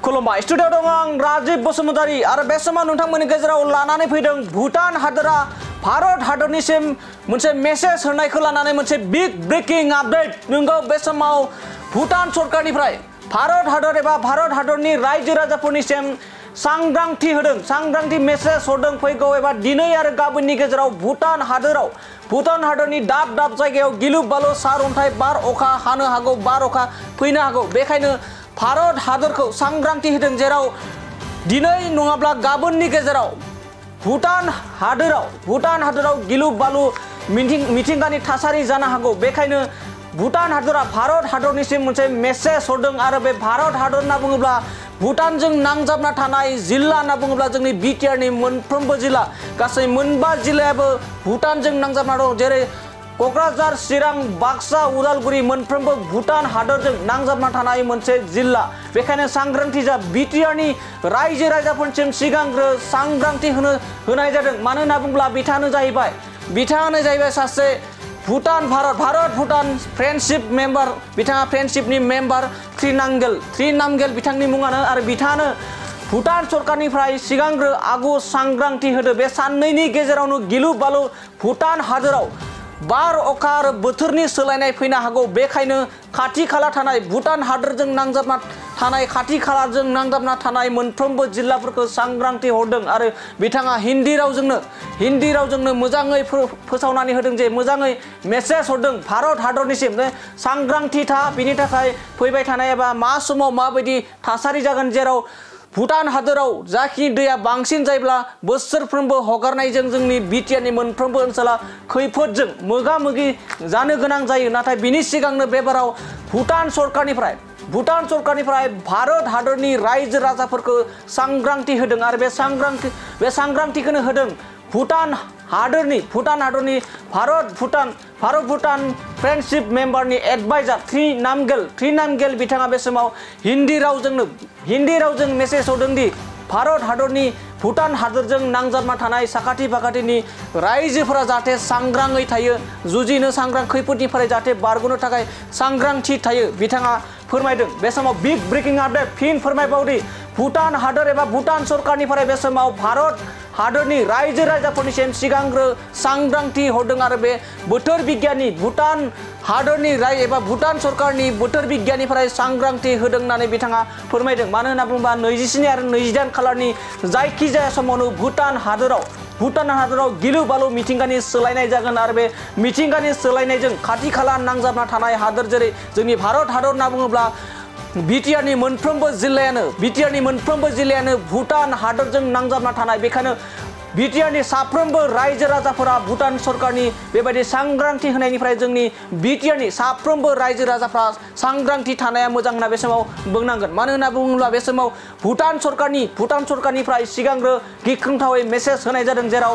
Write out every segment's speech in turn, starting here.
खुलुमबाय स्टुडियाव दं आं राजीव बसुमतारी आरो बे समाव नोंथांमोननि गेजेराव लानानै फैदों भुटान हादोरा भारत हादरनिसिम मोनसे मेसेज होनायखौ लानानै मोनसे बिग ब्रेकिं आपडेट। नोंगौ बे समाव भुटान सरकारनिफ्राय भारत हादर एबा भारत हादरनि रायजो राजाफोरनिसिम सांग्रांथि होदों, सांग्रांथि मेसेज हरदों। फैगौ एबा दिनै आरो गाबोननि गेजेराव भुटान हादरनि दाब दाब जायगायाव गिलु बालु सारअन्थाइ बार अखा हानो हागौ, बार अखा फैनो हागौ। बेखायनो भारत हादरखौ सांग्रांथि होदों, जेराव दिनै नङाब्ला गाबोननि गेजेराव भुटान हादोराव गिलु बालु मिथिंगानि थासारि जानो हागौ। बेखायनो भुटान हादरा भारत हादरनिसिम मोनसे मेसेज हरदों। आरो बे भारत हादर होनना बुङोब्ला भुटानजों नांजाबना थानाय जिल्ला होनना बुङोब्ला जोंनि बिटिआरनि मोनफ्रोमबो जिल्ला, गासै 9 जिल्लायाबो भुटानजों नांजाबना दं। जेरै क'क्राझार, चिरां, बाक्सा, उदालगुरि मोनफ्रोमबो भुटान हादरजों नांजाबना थानाय मोनसे जिल्ला। बेखायनो सांग्रांथि जा बिटिआरनि रायजो राजाफोरनिसिम सिगांग्रो सांग्रांथि होनाय जादों। मानो होनना बुङोब्ला बिथाङानो जाहैबाय सासे भारत भुटान फ्रेन्डशिप मेम्बार। बिथाङा फ्रेन्डशिपनि मेम्बार त्रिनामगेल बिथांनि मुङानो। आरो बिथाङानो भुटान सरकारनिफ्राय सिगांग्रो आगु सांग्रांथि होदो। बे साननैनि गेजेरावनो गिलु बालु भुटान हादोराव बार अखा आरो बोथोरनि सोलायनाय फैनो हागौ। बेखायनो खाथि खाला थानाय भुटान हादोरजों नांजाबना थानाय मोनफ्रोमबो जिल्लाफोरखौ सांग्रांथि हरदों। आरो बिथाङा हिन्दी रावजोंनो मोजाङै फोसावनानै होदों, जे मोजाङै मेसेज हरदों भारत हादरनिसिम सांग्रांथि था। बिनि थाखाय फैबाय थानाय एबा मा समाव माबायदि थासारि जागोन, जेराव भुटान हादोराव जाखिनि दैया बांसिन जायोब्ला बोसोरफ्रोमबो हगारनायजों जोंनि बिटिआरनि मोनफ्रोमबो ओनसोला खैफोदजों मोगा मोगि जानो गोनां जायो। नाथाय बिनि सिगांनो बेबाराव भुटान सरकारनिफ्राय भारत हादरनि रायजो राजाफोरखौ सांग्रांथि होदों। आरो बे सांग्रांथिखौनो होदों भुटान हादरनि भारत भुटान फ्रेन्डशिप मेम्बारनि एडभाइजार त्रिनामगेल बिथाङा बे समाव हिन्दी रावजों मेसेज हरदों दि भारत हादरनि भुटान हादरजों नांजाबना थानाय साखाथि फाखाथिनि रायजोफोरा जाहाथे सांग्राङै थायो, जुजिनो सांग्रां, खैफोदनिफ्राय जाहाथे बारग'नो थाखाय सांग्रांथि थायो। बिथाङा फोरमायदों। बे समाव बिग ब्रेकिं आपडेट फिन फोरमायबावदि भुटान हादर एबा भुटान सरकारनिफ्राय बे समाव भारत हादरनि रायजो राजाफोरनिसिम सिगांग्रो सांग्रांथि हरदों। आरो बे बोथोर बिगियाननि भुटान हादरनि एबा भुटान सरकारनि बोथोर बिगियाननिफ्राय सांग्रांथि होदों होननानै बिथाङा फोरमायदों। मानो होनना बुङोबा 27 आरो 28 खालारनि जायखिजाया समावनो भुटान हादराव गिलु बालु मिथिंगानि सोलायनाय जागोन। आरो बे मिथिंगानि सोलायनायजों खाथि खाला नांजाबना थानाय हादोर जेरै जोंनि भारत हादर होनना बुङोब्ला बिटिआरनि मोनफ्रोमबो जिल्लायानो भुटान हादरजों नांजाबना थानाय। बेखायनो बिटिआरनि साफ्रोमबो रायजो राजाफोरा भुटान सरकारनि बेबायदि सांग्रांथि होनायनिफ्राय जोंनि बिटिआरनि साफ्रोमबो रायजो राजाफ्रा सांग्रांथि थानाया मोजां होनना बे समाव बुंनांगोन। मानो होनना बुङोब्ला बे समाव भुटान सरकारनिफ्राय सिगांग्रो गिख्रंथावै मेसेज होनाय जादों, जेराव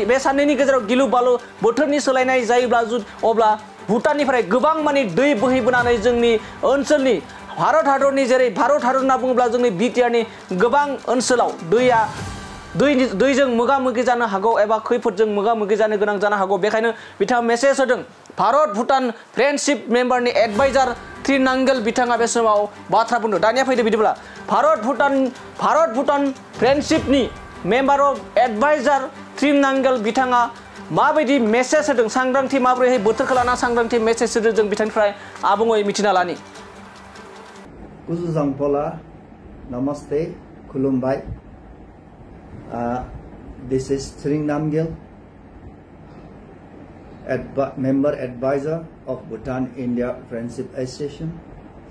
बे साननैनि गेजेराव गिलु बालु बोथोरनि सोलायनाय जायोब्ला अब्ला भुटाननिफ्राय गोबां मानि दै बोहैबोनानै जोंनि ओनसोलनि भारत हादरनि, जेरै भारत हादर होनना बुङोब्ला जोंनि बिटिआरनि गोबां ओनसोलाव दैजों मोगा मोगि जानो हागौ एबा खैफोदजों मोगा मोगि जानो गोनां जानो हागौ। बेखायनो बिथाङा मेसेज होदों। भारत भुटान फ्रेन्डशिप मेम्बारनि एडभाइजार त्रिनामगेल बिथाङा बे समाव बाथ्रा बुंदों। दानिया फैदो बिदिब्ला भारत भुटान फ्रेन्डशिपनि मेम्बार अफ एडभाइजार त्रिनामगेल बिथाङा माबायदि मेसेज होदों, सांग्रांथि माबोरैहाय बोथोरखौ लाना सांग्रांथि मेसेज होदों, जों बिथांनिफ्राय आबुङै मिथिना लानि। Kuzuzangpola, namaste, khulumbai. This is Trinamgil, member advisor of Bhutan India Friendship Association.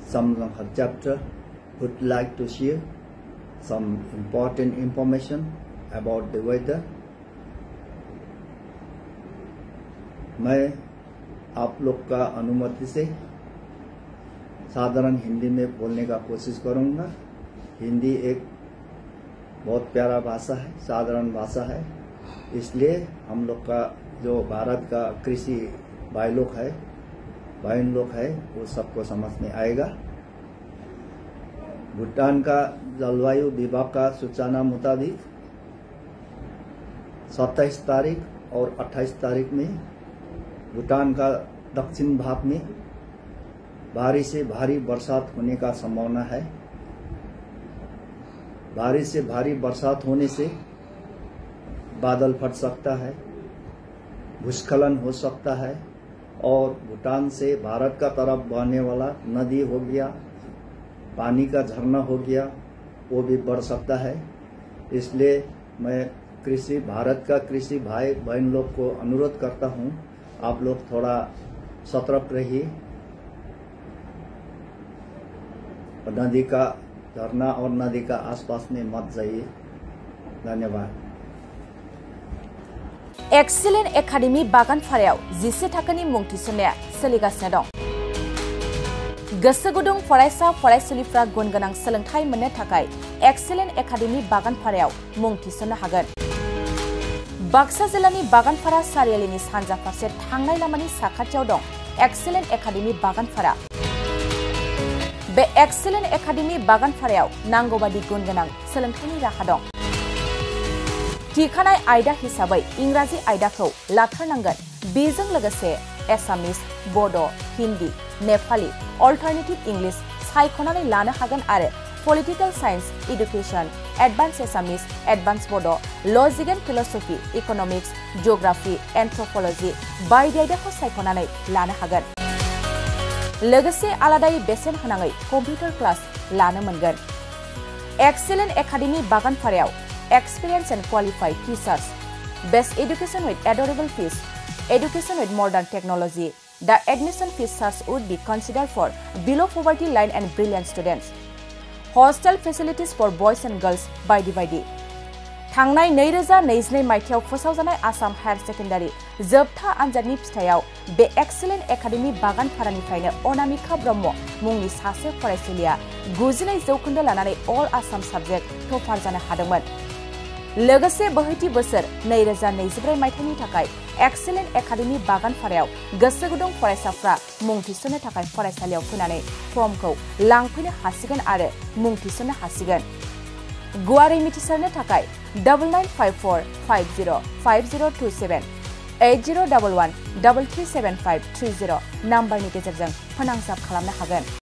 Some chapter would like to share some important information about the weather. मैं आप लोग का अनुमति से साधारण हिंदी में बोलने का कोशिश करूंगा। हिंदी एक बहुत प्यारा भाषा है, साधारण भाषा है, इसलिए हम लोग का जो भारत का कृषि भाई लोग है वो सबको समझ में आएगा। भूटान का जलवायु विभाग का सूचना मुताबिक 27 तारीख और 28 तारीख में भूटान का दक्षिण भाग में भारी से भारी बरसात होने का संभावना है। भारी से भारी बरसात होने से बादल फट सकता है, भूस्खलन हो सकता है और भूटान से भारत का तरफ बहने वाला नदी हो गया, पानी का झरना हो गया, वो भी बढ़ सकता है। इसलिए मैं भारत का कृषि भाई बहन लोग को अनुरोध करता हूँ, आप लोग थोड़ा सतर्क रहिए, नदी का झरना और नदी का आसपास में मत जाइए। धन्यवाद। एक्सीलेंट एकाडेमी बागानपारायाव 10 थाखोनि मुं थिसननाया सोलिगासिनो दं। गोसो गुदुं फरायसा फरायसुलिफ्रा गुन गोनां सोलोंथाइ मोननो थाखाय एक्सीलेंट एकाडेमी बागानपारायाव मुं थिसननो हागोन। बाक्सा जिल्लानि बागानपारा सारियालिनि सानजा फारसे थांनाय लामानि साखाथियाव दं एक्सीलेंट एकाडेमी बागानपारा। बे एक्सीलेंट एकाडेमी बागानपारायाव नांगौबादि गुन गोनां सोलोंथाइनि राहा दं। थिखानाय आयदा हिसाबै इंराजि आयदाखौ लाथारनांगोन। बेजों लोगोसे एसामिस, बड', हिन्दी, नेपाली, अल्टारनेटिव इंग्लिश सायख'नानै लानो हागोन आरो political science, education, advance Assamese, advance Bodo', logic and philosophy, economics, geography, anthropology बायदि आयदाखौ सायख'नानै लानो हागोन। लोगोसे आलादायै बेसेन होनाङै कम्पिउटार क्लास लानो मोनगोन। एक्सीलेंट एकाडेमी बागानपारायाव experience and qualified teachers, best education with adorable fees, education with modern technology. The admission fees charge would be considered for below poverty line and brilliant students. Hostel facilities for boys and girls by the थांनाय 2022 मायथाइयाव फोसावजानाय Assam higher secondary जोबथा आनजादनि फिथायाव बे excellent academy बागानपारानिफ्रायनो Anamika ब्रह्म मुंनि सासे फरायसुलिया 92% लानानै अल Assam subject topper जानो हादोंमोन। लोगोसे बोहैथि बोसोर 2024 मायथाइनि थाखाय एक्सीलेंट एकाडेमी बागानपारायाव गोसो गुदुं फरायसाफ्रा मुं थिसननो थाखाय फरायसालियाव फैनानै फर्मखौ लांफैनो हासिगोन आरो मुं थिसननो हासिगोन। गुवारै मिथिसारनो थाखाय 9954505027 8011337530 नाम्बारनि गेजेरजों फोनांजाब खालामनो हागोन।